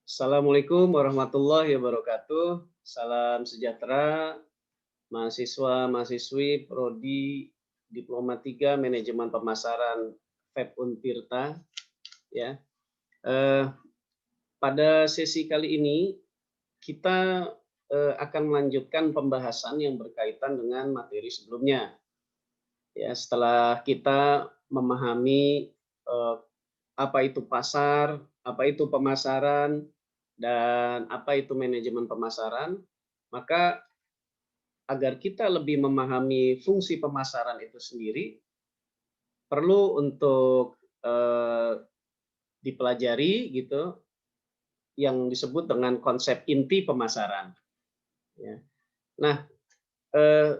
Assalamualaikum warahmatullahi wabarakatuh. Salam sejahtera, mahasiswa-mahasiswi Prodi Diploma 3 Manajemen Pemasaran FEB Untirta. Ya, eh, pada sesi kali ini kita akan melanjutkan pembahasan yang berkaitan dengan materi sebelumnya. Ya, setelah kita memahami apa itu pasar, apa itu pemasaran, dan apa itu manajemen pemasaran, maka agar kita lebih memahami fungsi pemasaran itu sendiri, perlu untuk dipelajari gitu, yang disebut dengan konsep inti pemasaran. Ya. Nah,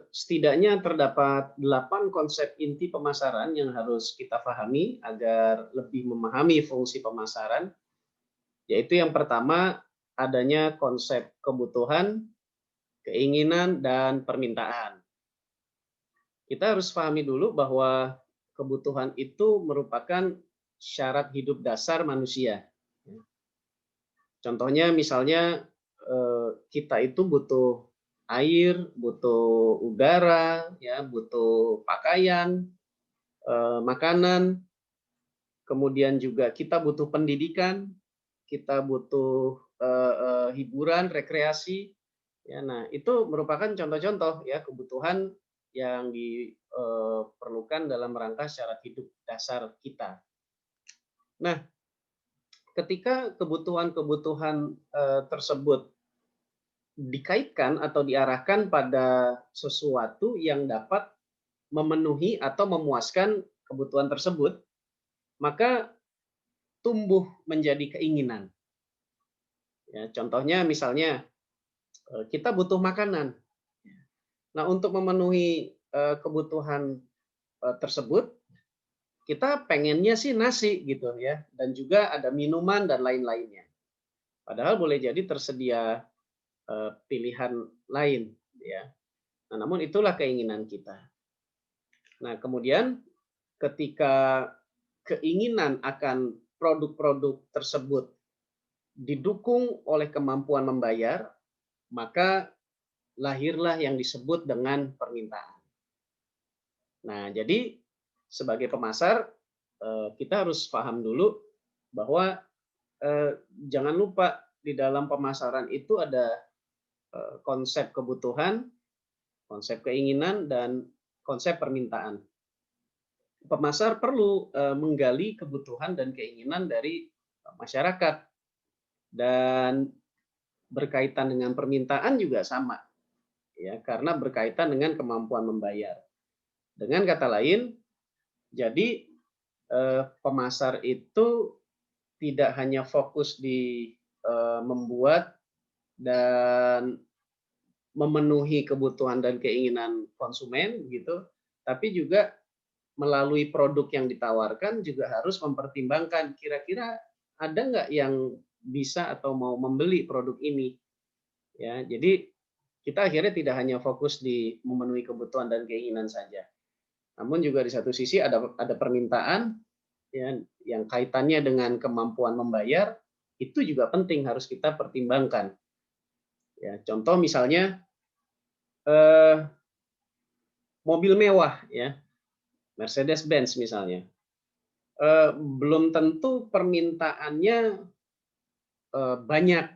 setidaknya terdapat 8 konsep inti pemasaran yang harus kita pahami agar lebih memahami fungsi pemasaran, yaitu yang pertama adanya konsep kebutuhan, keinginan, dan permintaan. Kita harus pahami dulu bahwa kebutuhan itu merupakan syarat hidup dasar manusia. Contohnya misalnya kita itu butuh air, butuh udara, ya, butuh pakaian, makanan, kemudian juga kita butuh pendidikan, kita butuh hiburan, rekreasi. Ya, nah itu merupakan contoh-contoh ya kebutuhan yang diperlukan dalam rangka syarat hidup dasar kita. Nah, ketika kebutuhan-kebutuhan tersebut dikaitkan atau diarahkan pada sesuatu yang dapat memenuhi atau memuaskan kebutuhan tersebut, maka tumbuh menjadi keinginan. Ya, contohnya misalnya kita butuh makanan. Nah, untuk memenuhi kebutuhan tersebut, kita pengennya sih nasi gitu ya, dan juga ada minuman dan lain-lainnya. Padahal boleh jadi tersedia pilihan lain ya. Nah, namun itulah keinginan kita. Nah, kemudian ketika keinginan akan produk-produk tersebut didukung oleh kemampuan membayar, maka lahirlah yang disebut dengan permintaan. Nah, jadi sebagai pemasar kita harus paham dulu bahwa jangan lupa di dalam pemasaran itu ada konsep kebutuhan, konsep keinginan, dan konsep permintaan. Pemasar perlu menggali kebutuhan dan keinginan dari masyarakat, dan berkaitan dengan permintaan juga sama, ya, karena berkaitan dengan kemampuan membayar. Dengan kata lain, jadi pemasar itu tidak hanya fokus di membuat dan memenuhi kebutuhan dan keinginan konsumen gitu, tapi juga melalui produk yang ditawarkan juga harus mempertimbangkan kira-kira ada nggak yang bisa atau mau membeli produk ini. Ya, jadi kita akhirnya tidak hanya fokus di memenuhi kebutuhan dan keinginan saja, namun juga di satu sisi ada permintaan ya, yang kaitannya dengan kemampuan membayar, itu juga penting harus kita pertimbangkan. Ya, contoh misalnya eh, mobil mewah ya, Mercedes-Benz misalnya, belum tentu permintaannya banyak.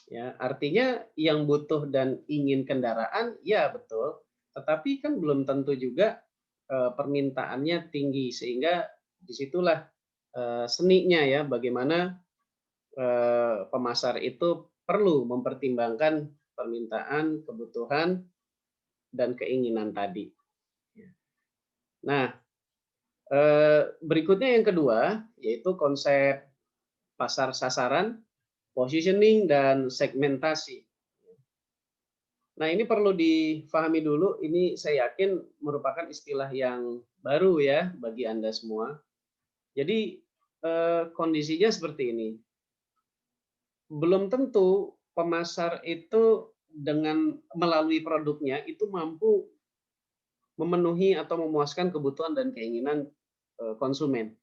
Ya, artinya yang butuh dan ingin kendaraan, ya betul, tetapi kan belum tentu juga permintaannya tinggi, sehingga disitulah seninya ya, bagaimana pemasar itu perlu mempertimbangkan permintaan, kebutuhan, dan keinginan tadi. Nah, berikutnya yang kedua, yaitu konsep pasar sasaran, positioning, dan segmentasi. Nah, ini perlu difahami dulu, ini saya yakin merupakan istilah yang baru ya bagi Anda semua. Jadi, kondisinya seperti ini. Belum tentu pemasar itu dengan melalui produknya itu mampu memenuhi atau memuaskan kebutuhan dan keinginan konsumen.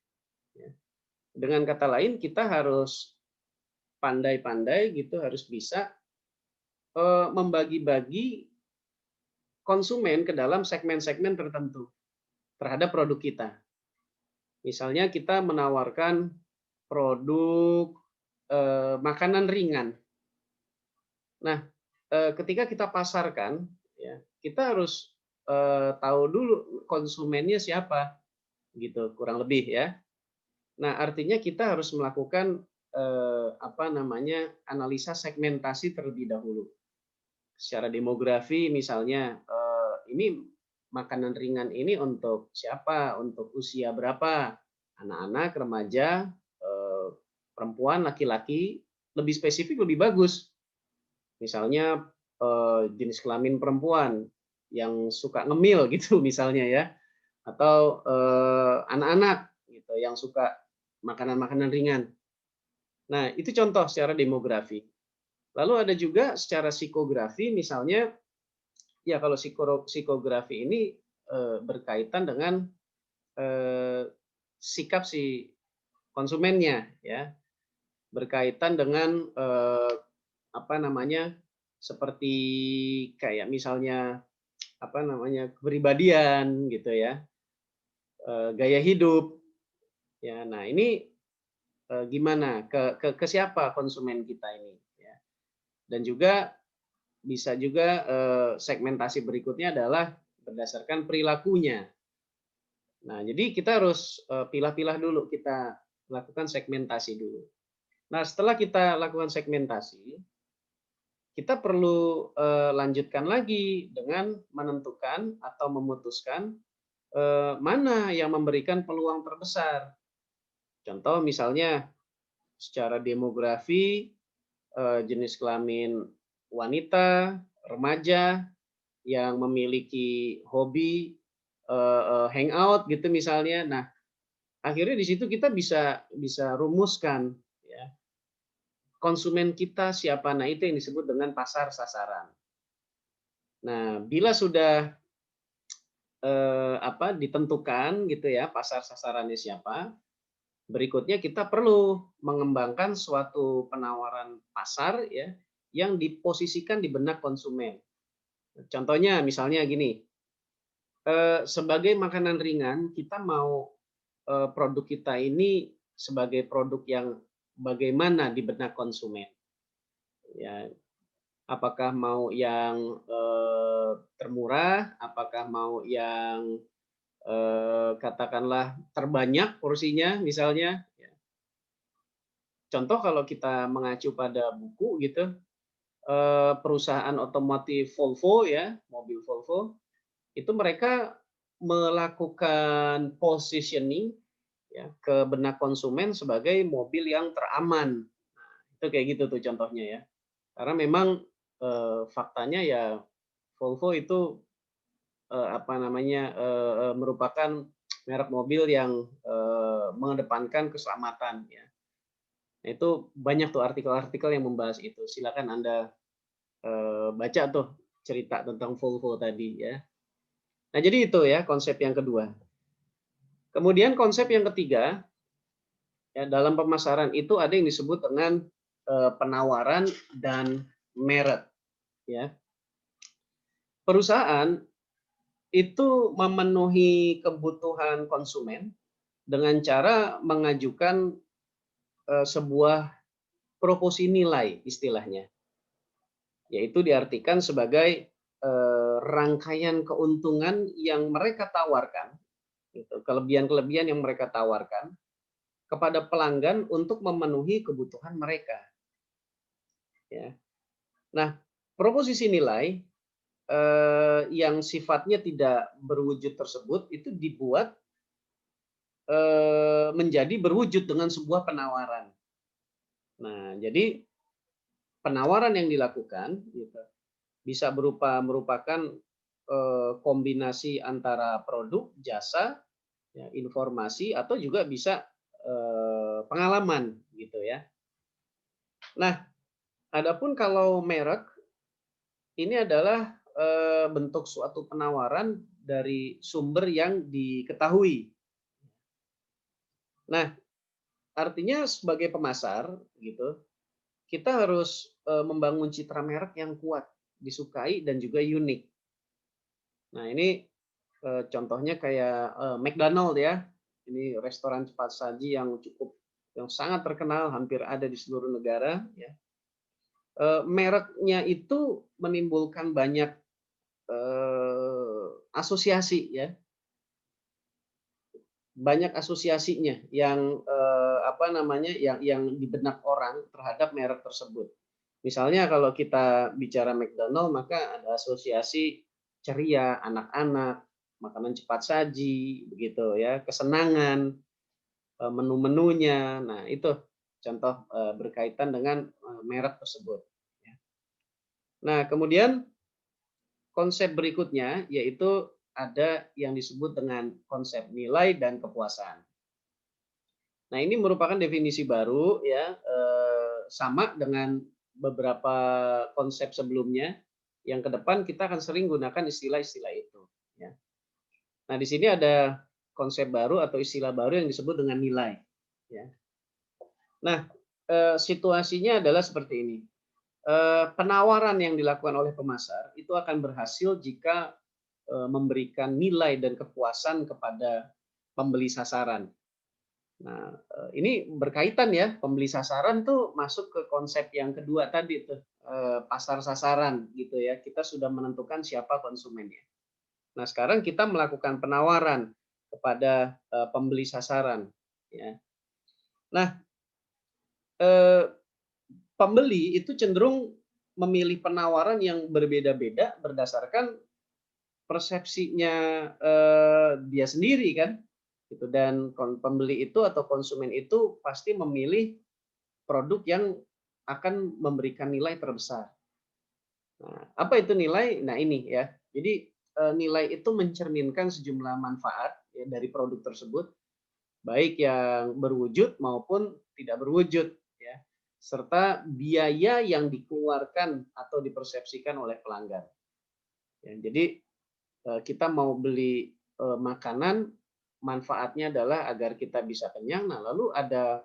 Dengan kata lain, kita harus pandai-pandai gitu, harus bisa membagi-bagi konsumen ke dalam segmen-segmen tertentu terhadap produk kita. Misalnya kita menawarkan produk makanan ringan. Nah, ketika kita pasarkan, ya, kita harus tahu dulu konsumennya siapa, gitu, kurang lebih ya. Nah, artinya kita harus melakukan apa namanya, analisa segmentasi terlebih dahulu. Secara demografi misalnya, ini makanan ringan ini untuk siapa, untuk usia berapa, anak-anak, remaja, perempuan, laki-laki, lebih spesifik lebih bagus. Misalnya jenis kelamin perempuan yang suka ngemil gitu misalnya ya, atau anak-anak gitu yang suka makanan-makanan ringan. Nah, itu contoh secara demografi. Lalu ada juga secara psikografi, misalnya, ya kalau psikografi ini berkaitan dengan sikap si konsumennya, ya, berkaitan dengan apa namanya, seperti kayak misalnya apa namanya, kepribadian gitu ya, gaya hidup, ya. Nah ini gimana ke siapa konsumen kita ini, ya. Dan juga bisa juga segmentasi berikutnya adalah berdasarkan perilakunya. Nah, jadi kita harus pilah-pilah dulu, kita lakukan segmentasi dulu. Nah, setelah kita lakukan segmentasi, kita perlu lanjutkan lagi dengan menentukan atau memutuskan mana yang memberikan peluang terbesar. Contoh misalnya secara demografi, jenis kelamin wanita, remaja yang memiliki hobi hangout gitu misalnya. Nah, akhirnya di situ kita bisa rumuskan ya, konsumen kita siapa. Nah, itu yang disebut dengan pasar sasaran. Nah, bila sudah apa ditentukan gitu ya pasar sasarannya siapa, berikutnya kita perlu mengembangkan suatu penawaran pasar ya yang diposisikan di benak konsumen. Contohnya misalnya gini, sebagai makanan ringan kita mau produk kita ini sebagai produk yang bagaimana di benak konsumen. Ya, apakah mau yang termurah, apakah mau yang katakanlah terbanyak porsinya misalnya. Ya. Contoh kalau kita mengacu pada buku gitu, perusahaan otomotif Volvo ya, mobil Volvo, itu mereka melakukan positioning ya ke benak konsumen sebagai mobil yang teraman. Nah, itu kayak gitu tuh contohnya ya. Karena memang faktanya ya Volvo itu apa namanya merupakan merek mobil yang mengedepankan keselamatan ya. Nah, itu banyak tuh artikel-artikel yang membahas itu. Silakan Anda baca tuh cerita tentang Volvo tadi ya. Nah, jadi itu ya konsep yang kedua. Kemudian konsep yang ketiga ya dalam pemasaran itu ada yang disebut dengan penawaran dan merek ya. Perusahaan itu memenuhi kebutuhan konsumen dengan cara mengajukan sebuah proposi nilai istilahnya, yaitu diartikan sebagai rangkaian keuntungan yang mereka tawarkan, gitu, kelebihan-kelebihan yang mereka tawarkan kepada pelanggan untuk memenuhi kebutuhan mereka. Ya. Nah, proposisi nilai yang sifatnya tidak berwujud tersebut itu dibuat menjadi berwujud dengan sebuah penawaran. Nah, jadi penawaran yang dilakukan gitu, bisa merupakan kombinasi antara produk, jasa, ya, informasi atau juga bisa pengalaman gitu ya. Nah, adapun kalau merek ini adalah bentuk suatu penawaran dari sumber yang diketahui. Nah, artinya sebagai pemasar gitu, kita harus membangun citra merek yang kuat, disukai dan juga unik. Nah, ini contohnya kayak McDonald ya. Ini restoran cepat saji yang sangat terkenal, hampir ada di seluruh negara ya. Mereknya itu menimbulkan banyak asosiasi ya, banyak asosiasinya yang apa namanya, yang di benak orang terhadap merek tersebut. Misalnya kalau kita bicara McDonald, maka ada asosiasi ceria, anak-anak, makanan cepat saji, begitu ya, kesenangan, menu-menunya. Nah, itu contoh berkaitan dengan merek tersebut. Nah, kemudian konsep berikutnya yaitu ada yang disebut dengan konsep nilai dan kepuasan. Nah, ini merupakan definisi baru ya, sama dengan beberapa konsep sebelumnya, yang ke depan kita akan sering gunakan istilah-istilah itu ya. Nah, di sini ada konsep baru atau istilah baru yang disebut dengan nilai ya. Nah, situasinya adalah seperti ini. Penawaran yang dilakukan oleh pemasar itu akan berhasil jika memberikan nilai dan kepuasan kepada pembeli sasaran. Nah, ini berkaitan ya, pembeli sasaran tuh masuk ke konsep yang kedua tadi tuh, pasar sasaran gitu ya. Kita sudah menentukan siapa konsumennya. Nah, sekarang kita melakukan penawaran kepada pembeli sasaran ya. Nah, eh, pembeli itu cenderung memilih penawaran yang berbeda-beda berdasarkan persepsinya dia sendiri kan, gitu. Dan pembeli itu atau konsumen itu pasti memilih produk yang akan memberikan nilai terbesar. Nah, apa itu nilai? Nah, ini ya. Jadi nilai itu mencerminkan sejumlah manfaat ya, dari produk tersebut, baik yang berwujud maupun tidak berwujud ya, serta biaya yang dikeluarkan atau dipersepsikan oleh pelanggan. Ya, jadi kita mau beli makanan, manfaatnya adalah agar kita bisa kenyang. Nah, lalu ada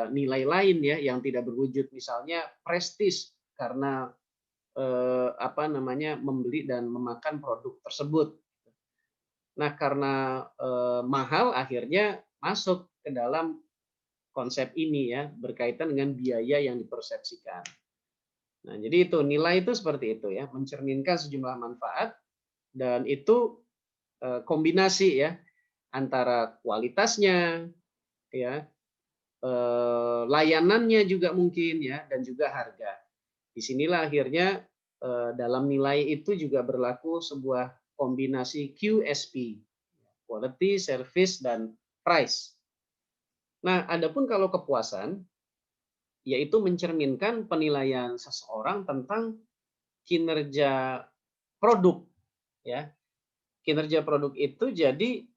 nilai lain ya yang tidak berwujud, misalnya prestis karena apa namanya, membeli dan memakan produk tersebut. Nah, karena mahal akhirnya masuk ke dalam konsep ini ya, berkaitan dengan biaya yang dipersepsikan. Nah, jadi itu nilai itu seperti itu ya, mencerminkan sejumlah manfaat dan itu kombinasi ya antara kualitasnya ya, layanannya juga mungkin ya, dan juga harga. Disinilah akhirnya dalam nilai itu juga berlaku sebuah kombinasi QSP, quality, service, dan price. Nah, adapun kalau kepuasan, yaitu mencerminkan penilaian seseorang tentang kinerja produk ya. Kinerja produk itu jadi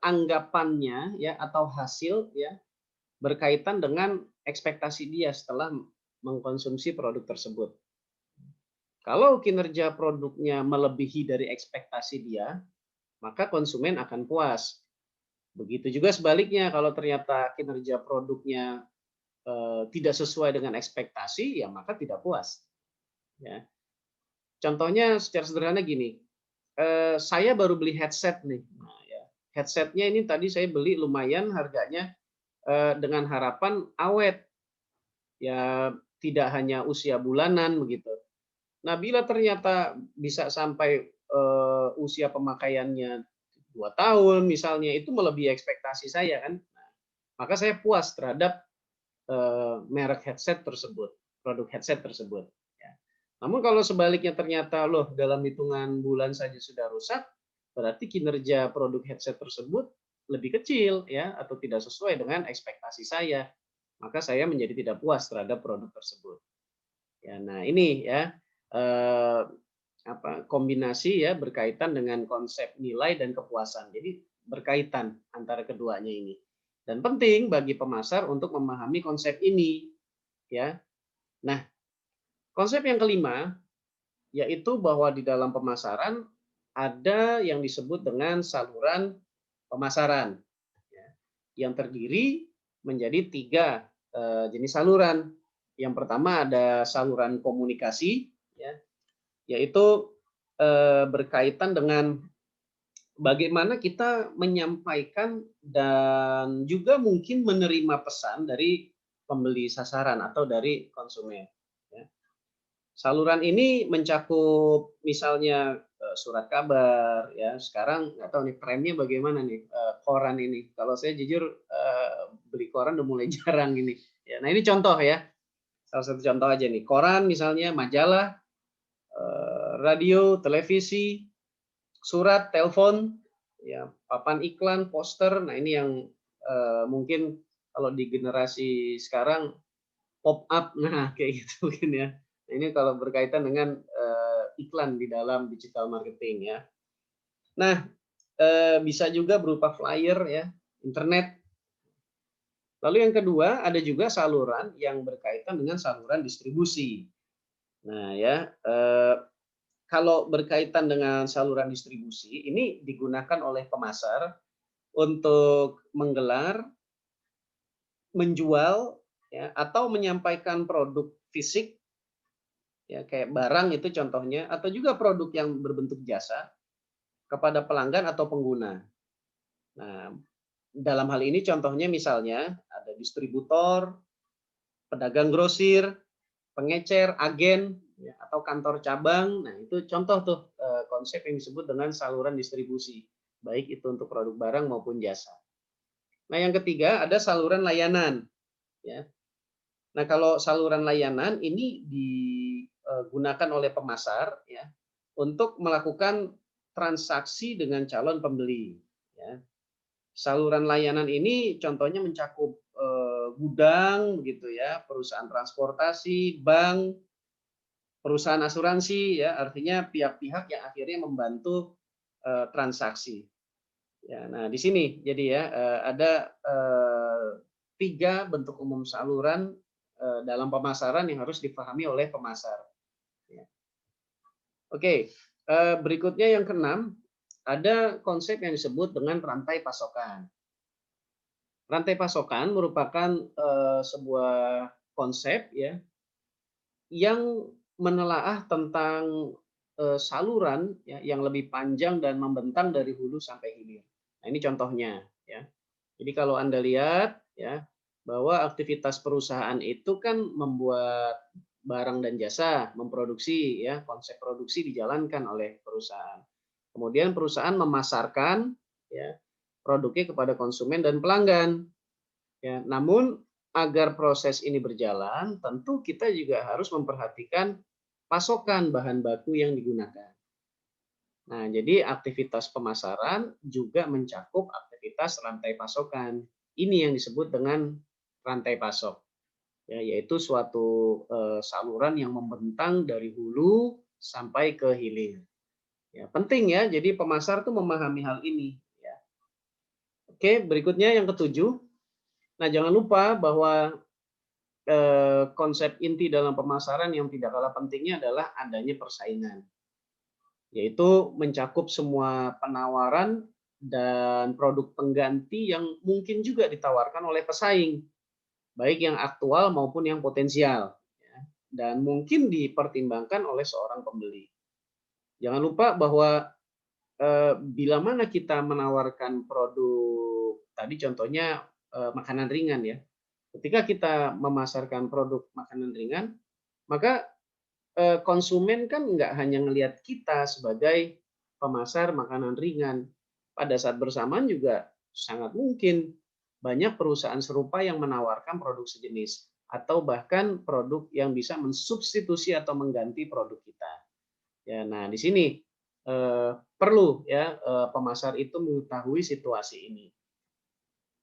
anggapannya ya atau hasil ya berkaitan dengan ekspektasi dia setelah mengkonsumsi produk tersebut. Kalau kinerja produknya melebihi dari ekspektasi dia, maka konsumen akan puas. Begitu juga sebaliknya, kalau ternyata kinerja produknya tidak sesuai dengan ekspektasi, ya maka tidak puas. Ya. Contohnya secara sederhana gini, saya baru beli headset nih. Nah, ya. Headsetnya ini tadi saya beli lumayan harganya, dengan harapan awet, ya tidak hanya usia bulanan begitu. Nah, bila ternyata bisa sampai usia pemakaiannya 2 tahun misalnya, itu melebihi ekspektasi saya kan. Nah, maka saya puas terhadap merek headset tersebut, produk headset tersebut. Ya. Namun kalau sebaliknya ternyata loh dalam hitungan bulan saja sudah rusak, berarti kinerja produk headset tersebut lebih kecil ya atau tidak sesuai dengan ekspektasi saya. Maka saya menjadi tidak puas terhadap produk tersebut. Ya, nah ini ya eh, kombinasi ya berkaitan dengan konsep nilai dan kepuasan. Jadi berkaitan antara keduanya ini. Dan penting bagi pemasar untuk memahami konsep ini ya. Nah, konsep yang kelima yaitu bahwa di dalam pemasaran ada yang disebut dengan saluran pemasaran ya, yang terdiri menjadi 3 jenis saluran. Yang pertama ada saluran komunikasi, ya, yaitu berkaitan dengan bagaimana kita menyampaikan dan juga mungkin menerima pesan dari pembeli sasaran atau dari konsumen. Ya. Saluran ini mencakup misalnya surat kabar, ya. Sekarang nggak tahu nih trennya bagaimana nih koran ini. Kalau saya jujur beli koran udah mulai jarang ini. Ya, nah ini contoh ya, salah satu contoh aja nih. Koran misalnya, majalah, radio, televisi, surat, telepon, ya, papan iklan, poster. Nah ini yang mungkin kalau di generasi sekarang pop up, nah kayak gitu mungkin ya. Nah, ini kalau berkaitan dengan iklan di dalam digital marketing ya. Nah, bisa juga berupa flyer ya, internet. Lalu yang kedua ada juga saluran yang berkaitan dengan saluran distribusi. Nah ya, kalau berkaitan dengan saluran distribusi ini digunakan oleh pemasar untuk menggelar, menjual, ya, atau menyampaikan produk fisik, ya kayak barang itu contohnya, atau juga produk yang berbentuk jasa kepada pelanggan atau pengguna. Nah, dalam hal ini contohnya misalnya ada distributor, pedagang grosir, pengecer, agen, ya, atau kantor cabang. Nah, itu contoh tuh konsep yang disebut dengan saluran distribusi, baik itu untuk produk barang maupun jasa. Nah, yang ketiga ada saluran layanan, ya. Nah, kalau saluran layanan ini digunakan oleh pemasar, ya, untuk melakukan transaksi dengan calon pembeli, ya. Saluran layanan ini contohnya mencakup gudang, begitu ya, perusahaan transportasi, bank, perusahaan asuransi, ya, artinya pihak-pihak yang akhirnya membantu transaksi. Ya, nah di sini jadi ya ada 3 bentuk umum saluran dalam pemasaran yang harus dipahami oleh pemasar. Ya. Oke, berikutnya yang keenam ada konsep yang disebut dengan rantai pasokan. Rantai pasokan merupakan sebuah konsep ya yang menelaah tentang saluran ya yang lebih panjang dan membentang dari hulu sampai hilir. Nah, ini contohnya ya. Jadi kalau Anda lihat ya bahwa aktivitas perusahaan itu kan membuat barang dan jasa, memproduksi ya, konsep produksi dijalankan oleh perusahaan. Kemudian perusahaan memasarkan ya produknya kepada konsumen dan pelanggan. Ya, namun agar proses ini berjalan, tentu kita juga harus memperhatikan pasokan bahan baku yang digunakan. Nah, jadi aktivitas pemasaran juga mencakup aktivitas rantai pasokan. Ini yang disebut dengan rantai pasok, ya, yaitu suatu saluran yang membentang dari hulu sampai ke hilir. Ya, penting ya, jadi pemasar tuh memahami hal ini. Ya. Oke, berikutnya yang ketujuh. Nah, jangan lupa bahwa konsep inti dalam pemasaran yang tidak kalah pentingnya adalah adanya persaingan, yaitu mencakup semua penawaran dan produk pengganti yang mungkin juga ditawarkan oleh pesaing, baik yang aktual maupun yang potensial, ya, dan mungkin dipertimbangkan oleh seorang pembeli. Jangan lupa bahwa bila mana kita menawarkan produk tadi contohnya makanan ringan ya, ketika kita memasarkan produk makanan ringan, maka konsumen kan nggak hanya ngelihat kita sebagai pemasar makanan ringan. Pada saat bersamaan juga sangat mungkin banyak perusahaan serupa yang menawarkan produk sejenis atau bahkan produk yang bisa mensubstitusi atau mengganti produk kita. Ya, nah di sini perlu ya pemasar itu mengetahui situasi ini.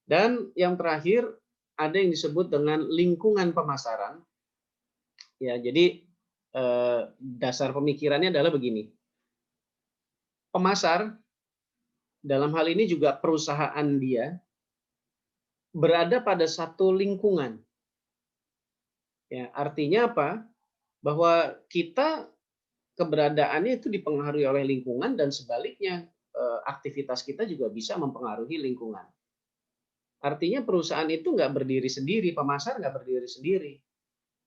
Dan yang terakhir ada yang disebut dengan lingkungan pemasaran. Ya, jadi dasar pemikirannya adalah begini. Pemasar dalam hal ini juga perusahaan dia berada pada satu lingkungan. Ya, artinya apa? Bahwa kita keberadaannya itu dipengaruhi oleh lingkungan dan sebaliknya aktivitas kita juga bisa mempengaruhi lingkungan. Artinya perusahaan itu nggak berdiri sendiri, pemasar nggak berdiri sendiri.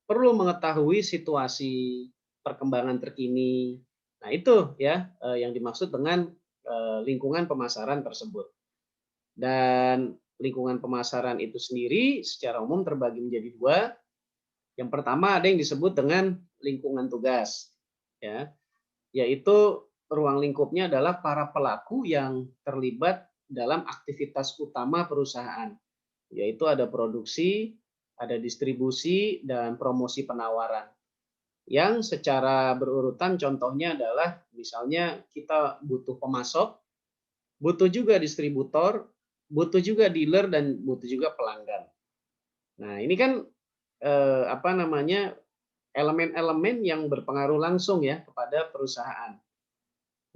Perlu mengetahui situasi perkembangan terkini. Nah itu ya yang dimaksud dengan lingkungan pemasaran tersebut. Dan lingkungan pemasaran itu sendiri secara umum terbagi menjadi dua. Yang pertama ada yang disebut dengan lingkungan tugas, ya, yaitu ruang lingkupnya adalah para pelaku yang terlibat dalam aktivitas utama perusahaan, yaitu ada produksi, ada distribusi, dan promosi penawaran. Yang secara berurutan contohnya adalah misalnya kita butuh pemasok, butuh juga distributor, butuh juga dealer, dan butuh juga pelanggan. Nah, ini kan apa namanya elemen-elemen yang berpengaruh langsung ya kepada perusahaan.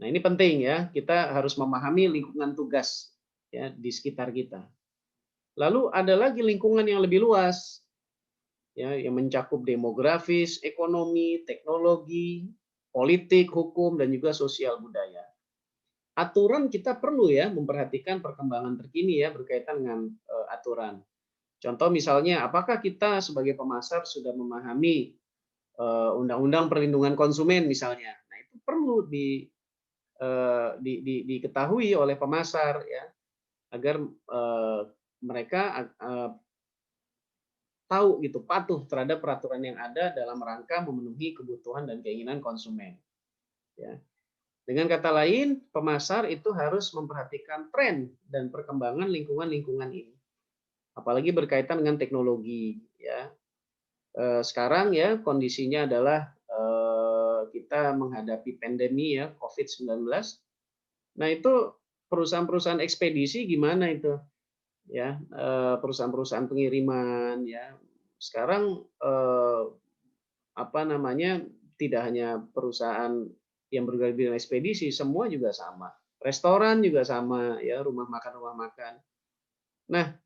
Nah, ini penting ya, kita harus memahami lingkungan tugas ya di sekitar kita. Lalu ada lagi lingkungan yang lebih luas ya yang mencakup demografis, ekonomi, teknologi, politik, hukum, dan juga sosial budaya. Aturan kita perlu ya memperhatikan perkembangan terkini ya berkaitan dengan aturan. Contoh misalnya, apakah kita sebagai pemasar sudah memahami undang-undang perlindungan konsumen misalnya? Nah itu perlu diketahui oleh pemasar ya agar mereka tahu gitu patuh terhadap peraturan yang ada dalam rangka memenuhi kebutuhan dan keinginan konsumen. Ya. Dengan kata lain, pemasar itu harus memperhatikan tren dan perkembangan lingkungan-lingkungan ini, apalagi berkaitan dengan teknologi. Ya, sekarang ya kondisinya adalah kita menghadapi pandemi ya COVID-19. Nah itu perusahaan-perusahaan ekspedisi gimana itu? Ya perusahaan-perusahaan pengiriman ya sekarang apa namanya tidak hanya perusahaan yang bergerak di bidang ekspedisi, semua juga sama. Restoran juga sama ya, rumah makan. Nah,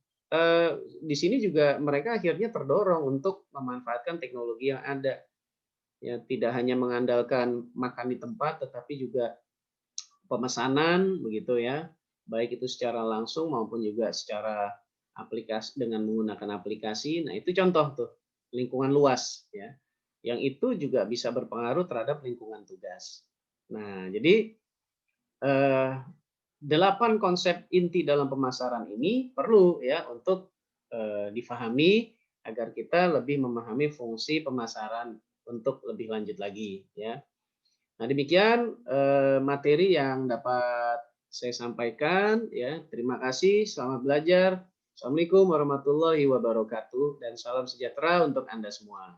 di sini juga mereka akhirnya terdorong untuk memanfaatkan teknologi yang ada. Ya, tidak hanya mengandalkan makan di tempat tetapi juga pemesanan begitu ya. Baik itu secara langsung maupun juga secara aplikasi dengan menggunakan aplikasi. Nah, itu contoh tuh lingkungan luas ya. Yang itu juga bisa berpengaruh terhadap lingkungan tugas. Nah, jadi 8 konsep inti dalam pemasaran ini perlu ya untuk difahami agar kita lebih memahami fungsi pemasaran untuk lebih lanjut lagi ya. Nah, demikian materi yang dapat saya sampaikan ya. Terima kasih, selamat belajar. Assalamualaikum warahmatullahi wabarakatuh dan salam sejahtera untuk Anda semua.